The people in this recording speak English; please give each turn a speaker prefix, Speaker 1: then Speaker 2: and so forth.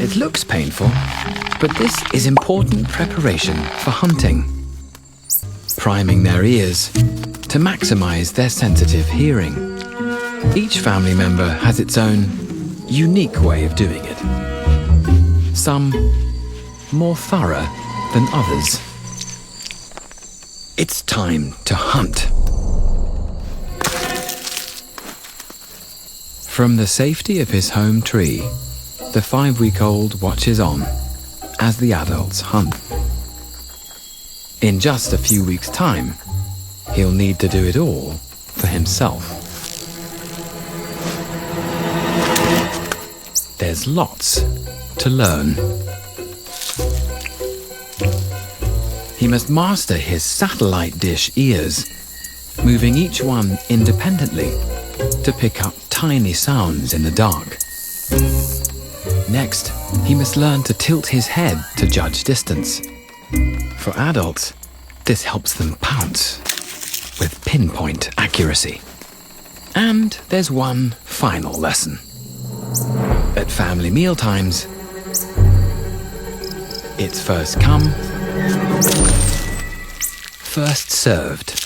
Speaker 1: It looks painful, but this is important preparation for hunting. Priming their ears to maximize their sensitive hearing. Each family member has its own unique way of doing it. Some more thorough than others. It's time to hunt. From the safety of his home tree, the 5-week-old watches on as the adults hunt. In just a few weeks' time, he'll need to do it all for himself. There's lots to learn. He must master his satellite dish ears, moving each one independently to pick up tiny sounds in the dark. Next, he must learn to tilt his head to judge distance. For adults, this helps them pounce with pinpoint accuracy. And there's one final lesson. At family mealtimes, it's first come, first served.